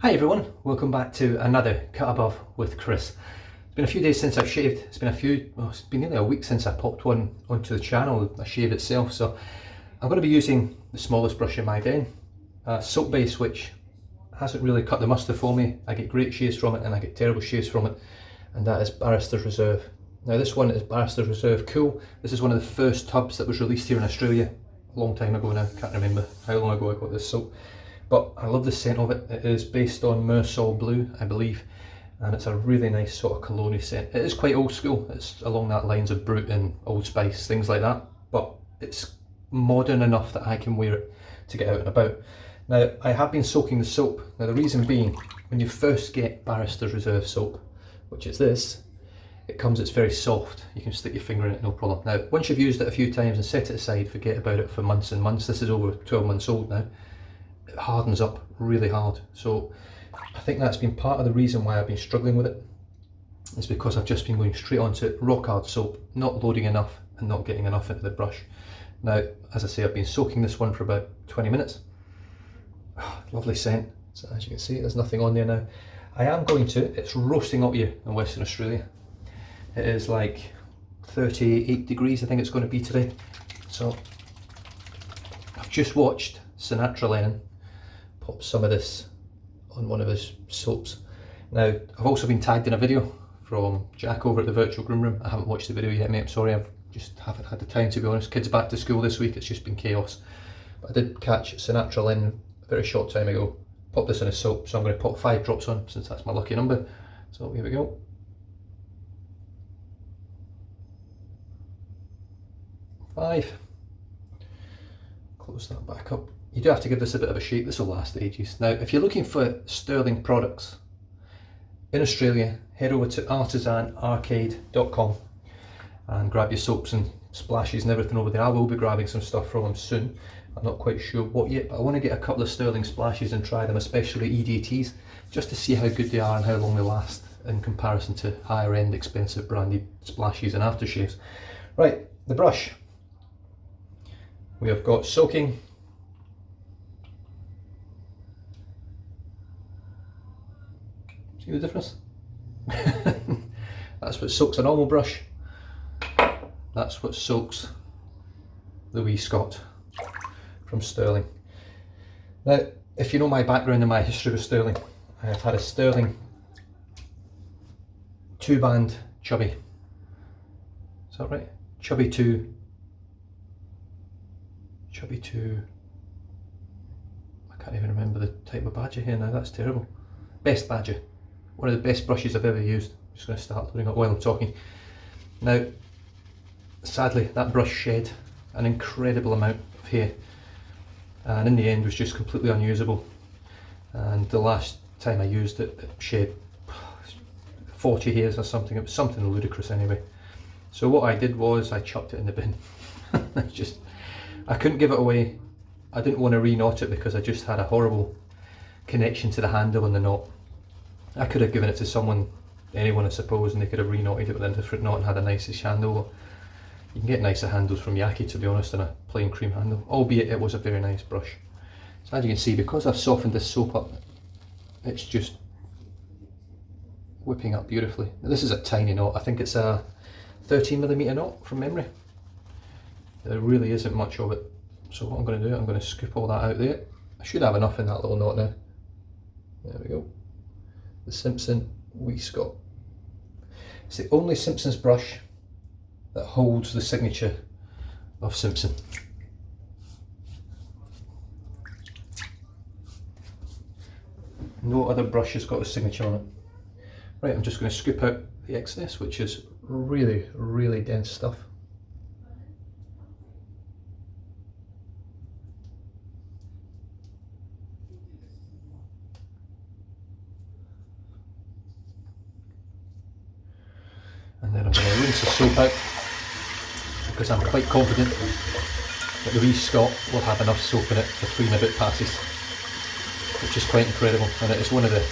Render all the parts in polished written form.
Hi everyone, welcome back to another Cut Above with Chris. It's been a few days since I've shaved. It's been nearly a week since I popped one onto the channel, a shave itself. So I'm going to be using the smallest brush in my den, a soap base which hasn't really cut the mustard for me. I get great shaves from it and I get terrible shaves from it, and that is Barrister's Reserve. Now this one is Barrister's Reserve Cool. This is one of the first tubs that was released here in Australia a long time ago now. Can't remember how long ago I got this soap. But I love the scent of it. It is based on Mersol Blue, I believe, and it's a really nice sort of cologne scent. It is quite old school. It's along that lines of Brut and Old Spice, things like that, but it's modern enough that I can wear it to get out and about. Now, I have been soaking the soap. Now, the reason being, when you first get Barrister's Reserve soap, which is this, it's very soft. You can stick your finger in it, no problem. Now, once you've used it a few times and set it aside, forget about it for months and months. This is over 12 months old now. It hardens up really hard. So I think that's been part of the reason why I've been struggling with it. It's because I've just been going straight onto rock hard soap, not loading enough and not getting enough into the brush. Now, as I say, I've been soaking this one for about 20 minutes. Oh, lovely scent. So as you can see, there's nothing on there now. It's roasting up here in Western Australia. It is like 38 degrees, I think it's going to be today. So I've just watched Sinatra Lennon pop some of this on one of his soaps. Now, I've also been tagged in a video from Jack over at the Virtual Groom Room. I haven't watched the video yet, mate, I'm sorry, I've just haven't had the time, to be honest. Kids back to school this week, it's just been chaos. But I did catch Sinatra Lennon a very short time ago, pop this in a soap, so I'm going to pop 5 drops on, since that's my lucky number. So here we go. 5. Close that back up. You do have to give this a bit of a shake, this will last ages. Now, if you're looking for sterling products in Australia, head over to artisanarcade.com and grab your soaps and splashes and everything over there. I will be grabbing some stuff from them soon. I'm not quite sure what yet, but I want to get a couple of sterling splashes and try them, especially EDTs, just to see how good they are and how long they last in comparison to higher end expensive branded splashes and aftershaves. Right, the brush. We have got soaking. See the difference? That's what soaks a normal brush. That's what soaks the wee Scott from Sterling. Now, if you know my background and my history with Sterling, I have had a Sterling 2-band Chubby. Is that right? Chubby 2. I can't even remember the type of badger here now, that's terrible. Best badger. One of the best brushes I've ever used. I'm just going to start loading up while I'm talking. Now, sadly, that brush shed an incredible amount of hair, and in the end was just completely unusable. And the last time I used it, it shed 40 hairs or something. It was something ludicrous anyway. So what I did was I chucked it in the bin. I couldn't give it away. I didn't want to re-knot it because I just had a horrible connection to the handle and the knot. I could have given it to someone, anyone I suppose, and they could have re-knotted it with a different knot and had a nice handle. You can get nicer handles from Yaki, to be honest, than a plain cream handle, albeit it was a very nice brush. So as you can see, because I've softened this soap up, it's just whipping up beautifully. Now, this is a tiny knot. I think it's a 13mm knot from memory. There really isn't much of it. So what I'm going to do, I'm going to scoop all that out there. I should have enough in that little knot now. There we go. The Simpson Wee Scott. It's the only Simpsons brush that holds the signature of Simpson. No other brush has got a signature on it. Right, I'm just going to scoop out the excess, which is really, really dense stuff. And then I'm going to rinse the soap out, because I'm quite confident that the wee Scott will have enough soap in it for 3 and a bit passes, which is quite incredible, and it is one of the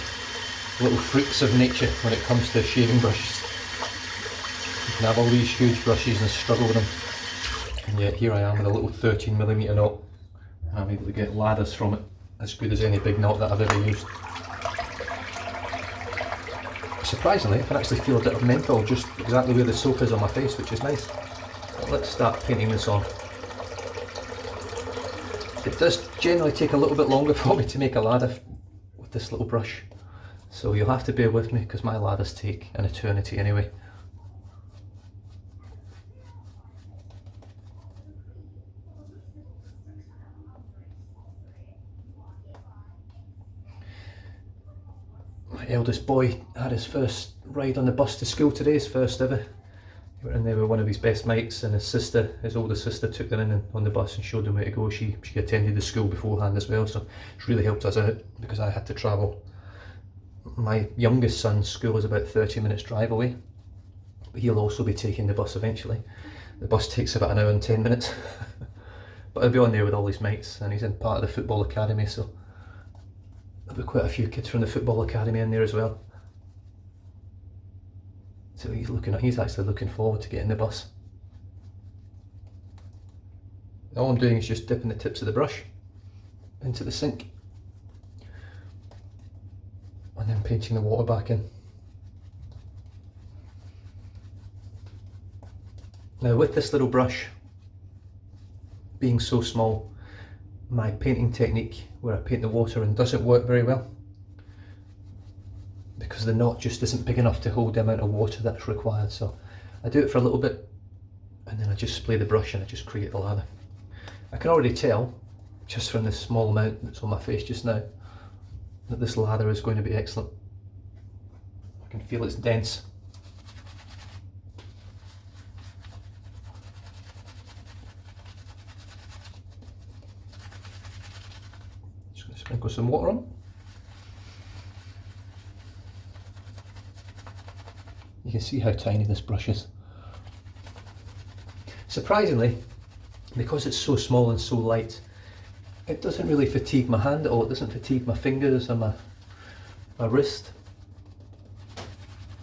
little freaks of nature when it comes to shaving brushes. You can have all these huge brushes and struggle with them, and yet here I am with a little 13mm knot, and I'm able to get lathers from it as good as any big knot that I've ever used. Surprisingly, I can actually feel a bit of menthol just exactly where the soap is on my face, which is nice. But let's start painting this on. It does generally take a little bit longer for me to make a lather with this little brush, so you'll have to bear with me because my lathers take an eternity anyway. My eldest boy had his first ride on the bus to school today, his first ever. We were in there with one of his best mates, and his older sister, took them in on the bus and showed them where to go. She attended the school beforehand as well, so it's really helped us out because I had to travel. My youngest son's school is about 30 minutes drive away, but he'll also be taking the bus eventually. The bus takes about an hour and 10 minutes, but he'll be on there with all his mates, and he's in part of the football academy, so there'll be quite a few kids from the football academy in there as well. So he's actually looking forward to getting the bus. All I'm doing is just dipping the tips of the brush into the sink and then painting the water back in. Now, with this little brush being so small, my painting technique where I paint the water in doesn't work very well because the knot just isn't big enough to hold the amount of water that's required. So I do it for a little bit and then I just spray the brush and I just create the lather. I can already tell just from this small amount that's on my face just now that this lather is going to be excellent. I can feel it's dense. Just going to sprinkle some water on. You can see how tiny this brush is. Surprisingly, because it's so small and so light, it doesn't really fatigue my hand at all. It doesn't fatigue my fingers or my wrist,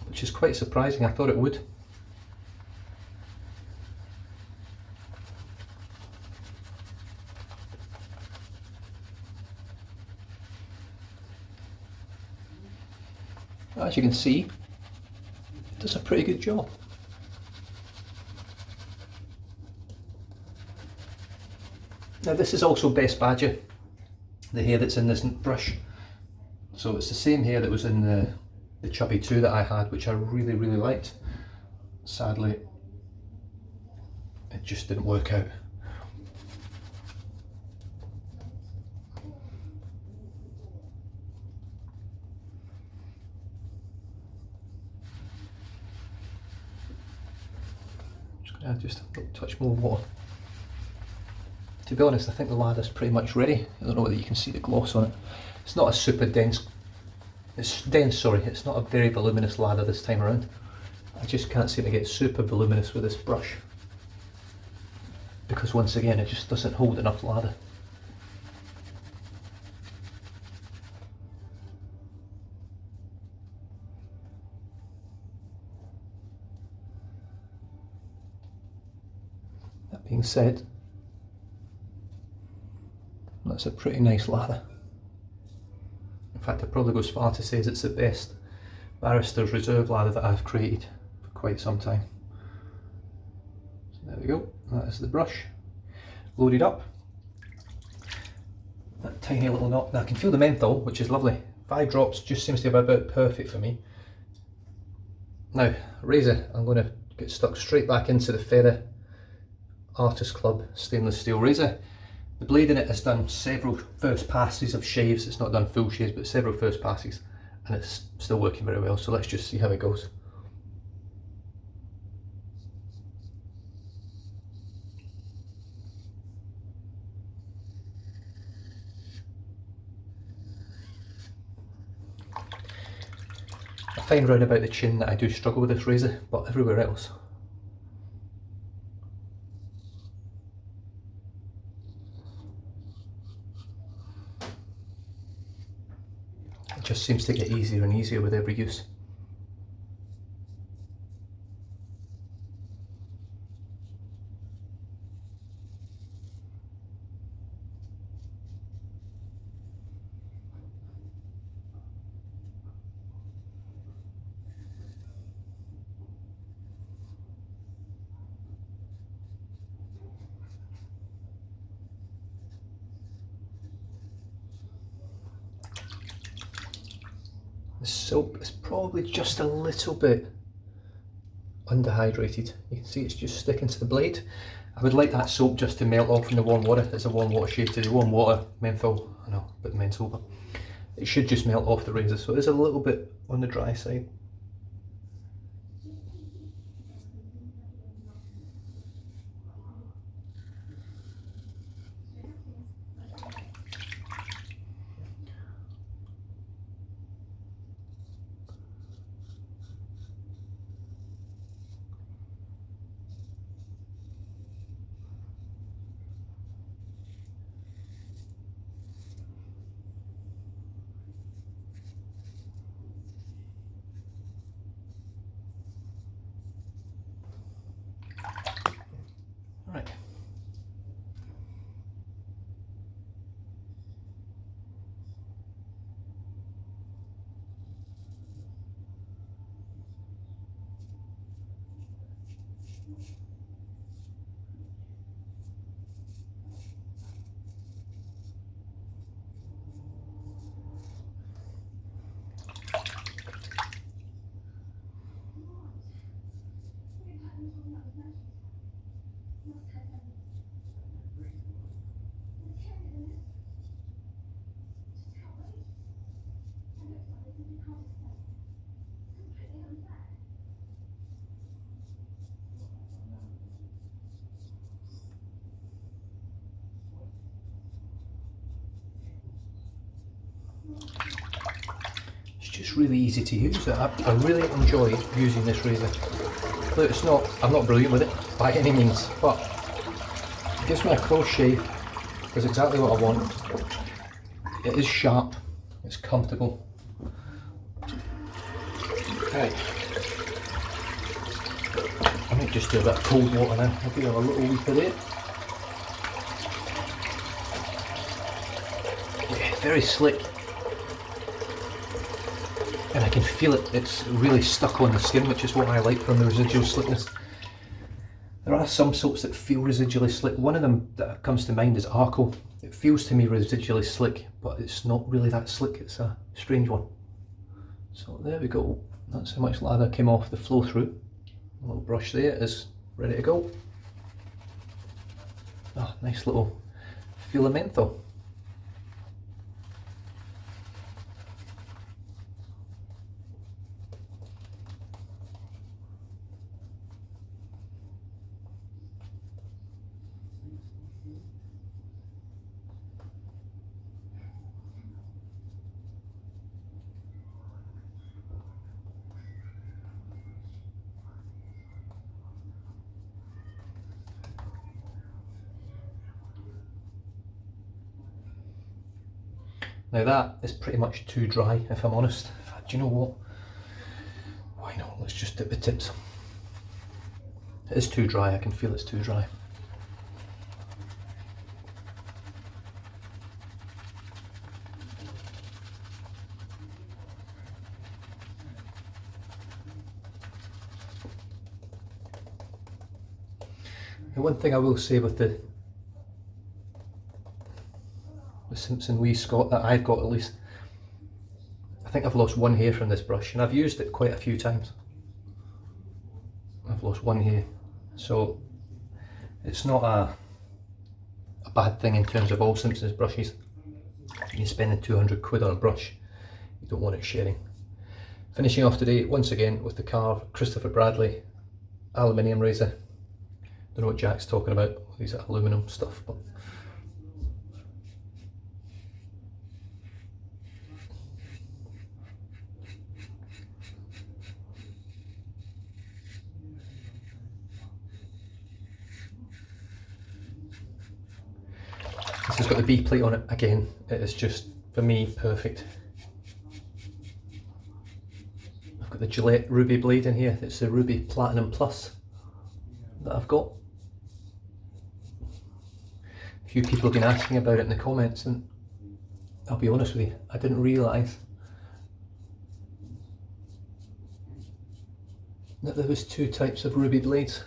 which is quite surprising. I thought it would. As you can see, it does a pretty good job. Now this is also Best Badger, the hair that's in this brush. So it's the same hair that was in the Chubby 2 that I had, which I really, really liked. Sadly, it just didn't work out. Just going to add just a little touch more water. To be honest, I think the lather's pretty much ready. I don't know whether you can see the gloss on it. It's not a super dense, it's not a very voluminous lather this time around. I just can't seem to get super voluminous with this brush, because once again it just doesn't hold enough lather. That being said, that's a pretty nice lather. In fact, I'd probably go as far to say it's the best Barrister's Reserve lather that I've created for quite some time. So there we go, that is the brush loaded up. That tiny little knot. Now I can feel the menthol, which is lovely. 5 drops just seems to be about perfect for me. Now, razor, I'm going to get stuck straight back into the Feather Artist Club stainless steel razor. The blade in it has done several first passes of shaves. It's not done full shaves, but several first passes, and it's still working very well. So let's just see how it goes. I find round about the chin that I do struggle with this razor, but everywhere else it just seems to get easier and easier with every use. The soap is probably just a little bit underhydrated. You can see it's just sticking to the blade. I would like that soap just to melt off in the warm water. It's a warm water shave today. Warm water, menthol, I know, a bit menthol, but it should just melt off the razor. So it is a little bit on the dry side. Right. It's just really easy to use. I really enjoy using this razor. Look, I'm not brilliant with it by any means, but it gives me a close shave. It's exactly what I want. It is sharp, it's comfortable. Right. I might just do a bit of cold water now. I'll do a little weep of it. Yeah, very slick. And I can feel it, it's really stuck on the skin, which is what I like from the residual slickness. There are some soaps that feel residually slick. One of them that comes to mind is Arco. It feels to me residually slick, but it's not really that slick, it's a strange one. So there we go, that's how much lather came off the flow through. A little brush there is ready to go. Ah, nice little feel of menthol. Now that is pretty much too dry, if I'm honest. Do you know what? Why not? Let's just dip the tips. It is too dry, I can feel it's too dry. The one thing I will say with the Simpson Wee Scott that I've got, at least, I think I've lost one hair from this brush, and I've used it quite a few times. I've lost one hair, so it's not a bad thing in terms of all Simpsons brushes. You're spending 200 quid on a brush, you don't want it sharing. Finishing off today once again with the Carve Christopher Bradley aluminium razor. Don't know what Jack's talking about, these aluminum stuff, but this has got the B plate on it again. It is just, for me, perfect. I've got the Gillette Ruby blade in here. It's the Ruby Platinum Plus that I've got. A few people have been asking about it in the comments, and I'll be honest with you, I didn't realise that there was two types of Ruby blades.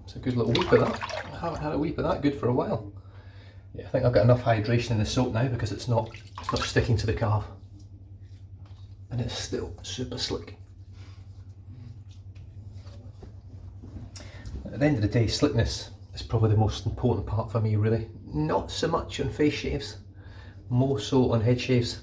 It's a good little weep of that. I haven't had a weep of that good for a while. Yeah, I think I've got enough hydration in the soap now because it's not sticking to the calf. And it's still super slick. At the end of the day, slickness is probably the most important part for me, really. Not so much on face shaves, more so on head shaves.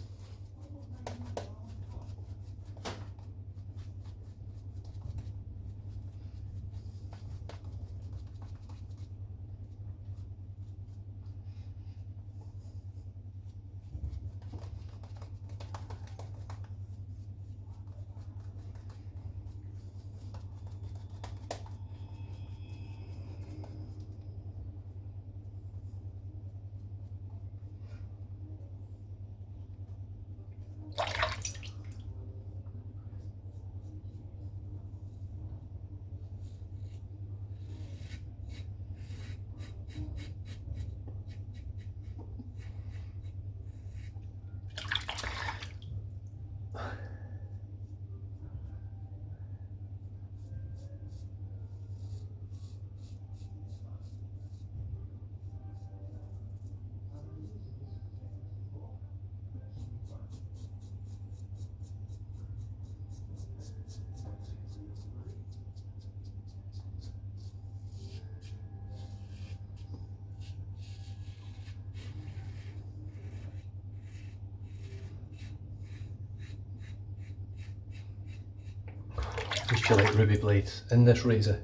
Just you like ruby blades in this razor.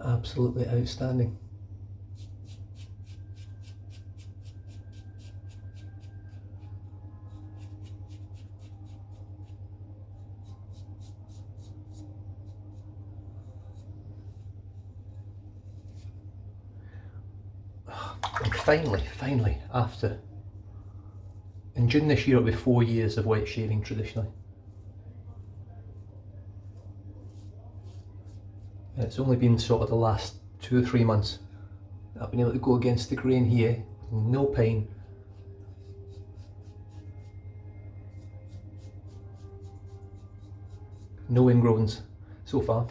Absolutely outstanding. And finally, after, in June this year it'll be 4 years of wet shaving traditionally. And it's only been sort of the last 2 or 3 months that I've been able to go against the grain here, no pain. No ingrowns so far,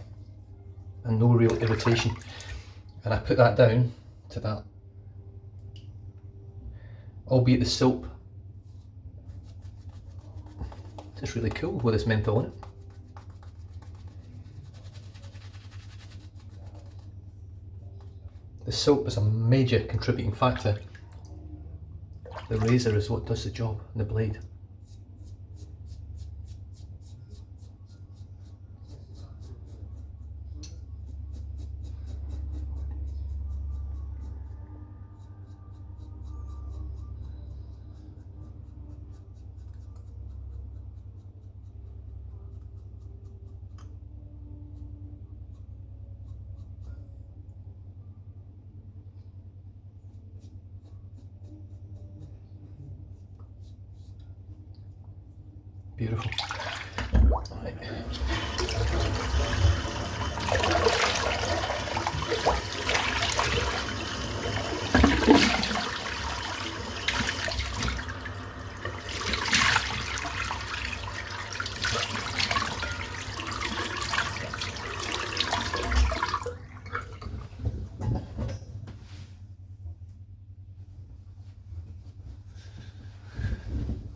and no real irritation. And I put that down to that, albeit the soap, it's really cool with this menthol in it. The soap is a major contributing factor. The razor is what does the job, and the blade. Beautiful. Right.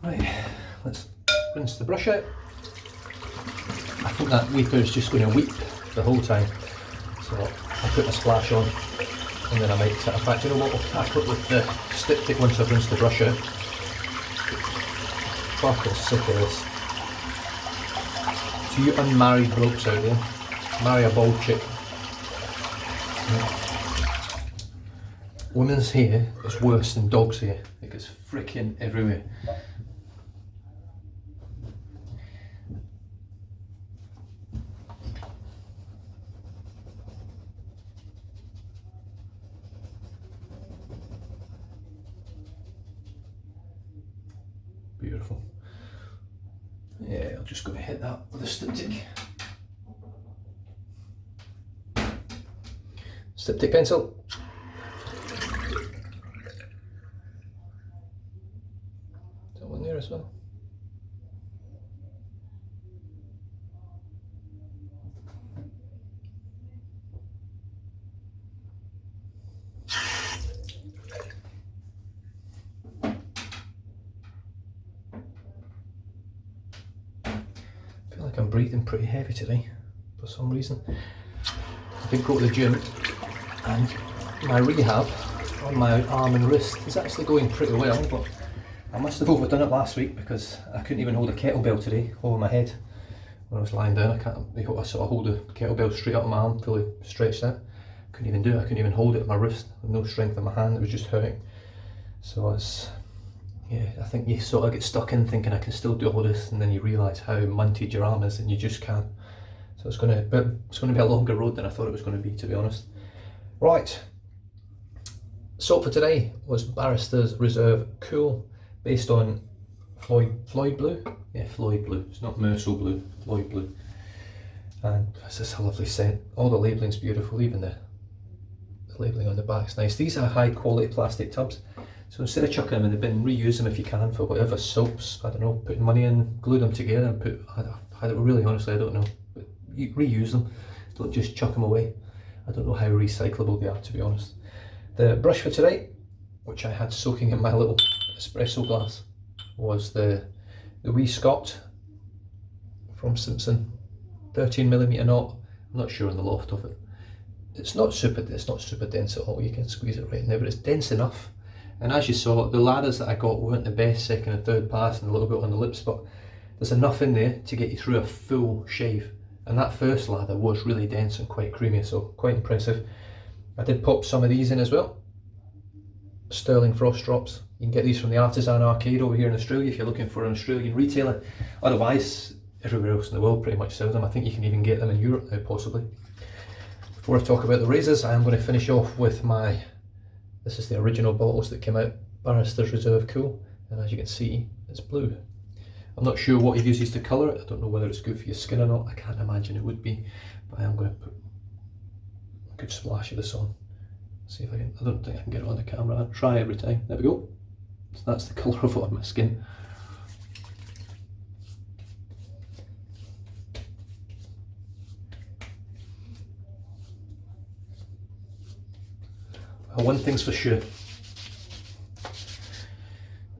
Right, let's rinse the brush out. I think that weeper is just going to weep the whole time, so I'll put a splash on and then I might in fact, you know what, I'll tackle it with the styptic once I've rinsed the brush out. Fucking sick of this. To you unmarried blokes out there, marry a bald chick. Women's hair is worse than dog's hair. It gets freaking everywhere. Beautiful. Yeah, I'm just going to hit that with a styptic. Styptic pencil. That one there as well. like I'm breathing pretty heavy today for some reason. I did go to the gym and my rehab on my arm and wrist is actually going pretty well, but I must have overdone it last week because I couldn't even hold a kettlebell today over my head when I was lying down. I sort of hold the kettlebell straight up my arm, fully stretched out. Couldn't even do it. I couldn't even hold it at my wrist with no strength in my hand. It was just hurting. So I think you sort of get stuck in thinking I can still do all this, and then you realise how munted your arm is and you just can't. So it's going to be a longer road than I thought it was going to be, to be honest. Right. Soap for today was Barrister's Reserve Cool, based on Floyd Blue. Yeah, Floyd Blue. It's not Merceau Blue. Floyd Blue. And it's just a lovely scent. All the labelling's beautiful. Even the labelling on the back's nice. These are high quality plastic tubs. So instead of chucking them in the bin, reuse them if you can for whatever soaps, I don't know, putting money in, glue them together and really honestly I don't know, but you reuse them, don't just chuck them away. I don't know how recyclable they are, to be honest. The brush for today, which I had soaking in my little espresso glass, was the wee Scott from Simpson, 13mm knot. I'm not sure on the loft of it. It's not super dense at all, you can squeeze it right in there, but it's dense enough. And as you saw, the lathers that I got weren't the best second and third pass and a little bit on the lips, but there's enough in there to get you through a full shave. And that first lather was really dense and quite creamy, so quite impressive. I did pop some of these in as well. Sterling Frost Drops. You can get these from the Artisan Arcade over here in Australia if you're looking for an Australian retailer. Otherwise, everywhere else in the world pretty much sells them. I think you can even get them in Europe now, possibly. Before I talk about the razors, I am going to finish off with this is the original bottles that came out, Barrister's Reserve Cool, and as you can see, it's blue. I'm not sure what he uses to colour it. I don't know whether it's good for your skin or not. I can't imagine it would be, but I am going to put a good splash of this on. See if I can. I don't think I can get it on the camera. I try every time. There we go. So that's the colour of it on my skin. Well, one thing's for sure,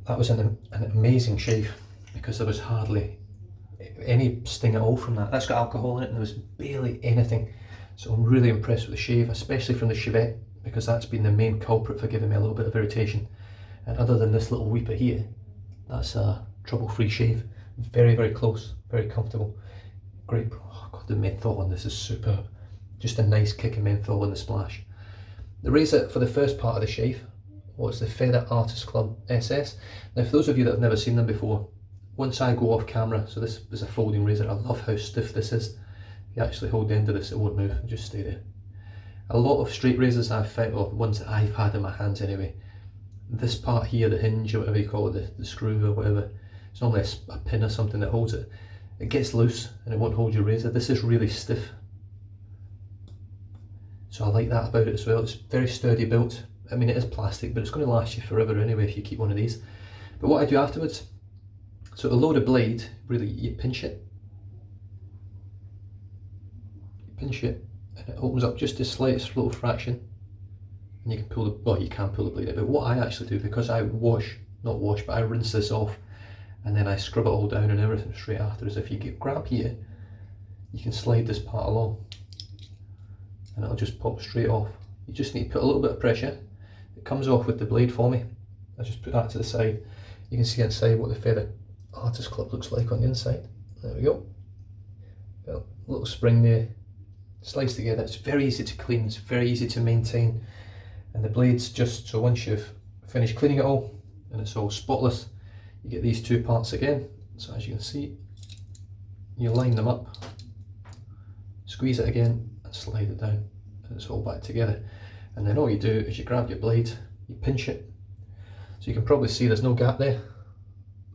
that was an amazing shave, because there was hardly any sting at all from that. That's got alcohol in it and there was barely anything. So I'm really impressed with the shave, especially from the chevette, because that's been the main culprit for giving me a little bit of irritation. And other than this little weeper here, that's a trouble-free shave. Very, very close, very comfortable. Great. Oh God, the menthol on this is superb. Just a nice kick of menthol in the splash. The razor for the first part of the shave was the Feather Artist Club SS. Now for those of you that have never seen them before, once I go off camera, so this is a folding razor, I love how stiff this is. If you actually hold the end of this, it won't move, it'll just stay there. A lot of straight razors I've found, or ones that I've had in my hands anyway, this part here, the hinge or whatever you call it, the screw or whatever, it's normally a pin or something that holds it. It gets loose and it won't hold your razor. This is really stiff. So I like that about it as well. It's very sturdy built. I mean, it is plastic, but it's going to last you forever anyway if you keep one of these. But what I do afterwards, so to load a blade, really you pinch it. You pinch it and it opens up just the slightest little fraction. And you can pull you can pull the blade out. But what I actually do, because I I rinse this off and then I scrub it all down and everything straight after, is if you grab here, you can slide this part along. And it'll just pop straight off. You just need to put a little bit of pressure. It comes off with the blade for me. I just put that to the side. You can see inside what the Feather Artist Club looks like on the inside. There we go. Got a little spring there. Slides together. It's very easy to clean. It's very easy to maintain. And the blade's just, so once you've finished cleaning it all and it's all spotless, you get these two parts again. So as you can see, you line them up, squeeze it again, slide it down, and it's all back together. And then all you do is you grab your blade, you pinch it, so you can probably see there's no gap there.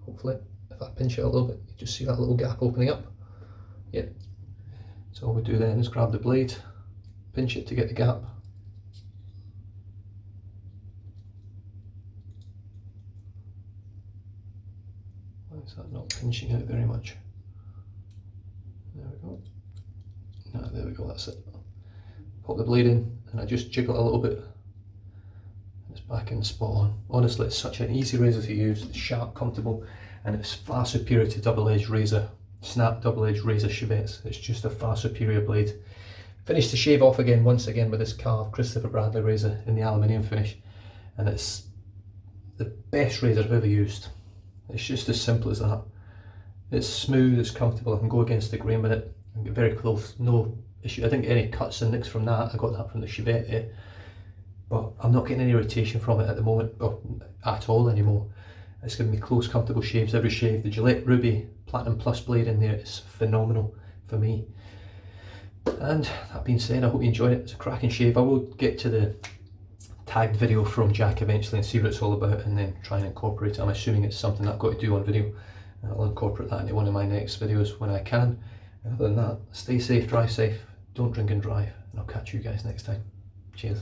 Hopefully, if I pinch it a little bit, you just see that little gap opening up. Yep. So all we do then is grab the blade, pinch it to get the gap. Why is that not pinching out very much? There we go. No, there we go, that's it. Pop the blade in and I just jiggle it a little bit. It's back in spot on. Honestly, it's such an easy razor to use. It's sharp, comfortable, and it's far superior to double-edged razor snap double-edged razor shevettes. It's just a far superior blade. Finished the shave off again, once again, with this carved Christopher Bradley razor in the aluminium finish, and it's the best razor I've ever used. It's just as simple as that. It's smooth, it's comfortable, I can go against the grain with it and get very close, no issue. I didn't get any cuts and nicks from that, I got that from the chevette, but I'm not getting any irritation from it at the moment, or at all anymore. It's giving me close, comfortable shaves every shave. The Gillette Ruby Platinum Plus blade in there is phenomenal for me. And that being said, I hope you enjoyed it. It's a cracking shave. I will get to the tagged video from Jack eventually and see what it's all about, and then try and incorporate it. I'm assuming it's something that I've got to do on video, and I'll incorporate that into one of my next videos when I can. And other than that, stay safe, drive safe, don't drink and drive, and I'll catch you guys next time. Cheers.